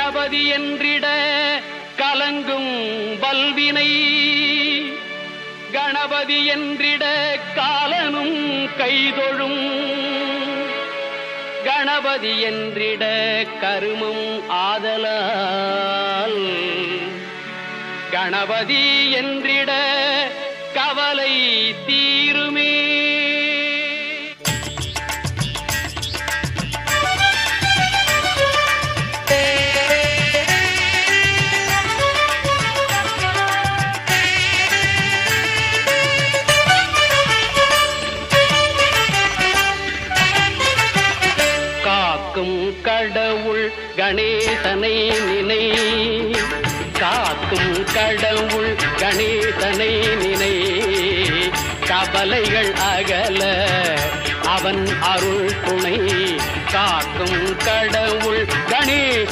கணபதி என்றிட கலங்கும் வல்வினை, கணபதி என்றிட காலனும் கைதொழும், கணபதி என்றிட கருமம் ஆதலால், கணபதி என்றிட கவலை தீருமே. காக்கும் கடவுள் கணேசனை நினை, காக்கும் கடவுள் கணேசனை நினை, கவலைகள் அகல அவன் அருள் துணை. காக்கும் கடவுள் கணேச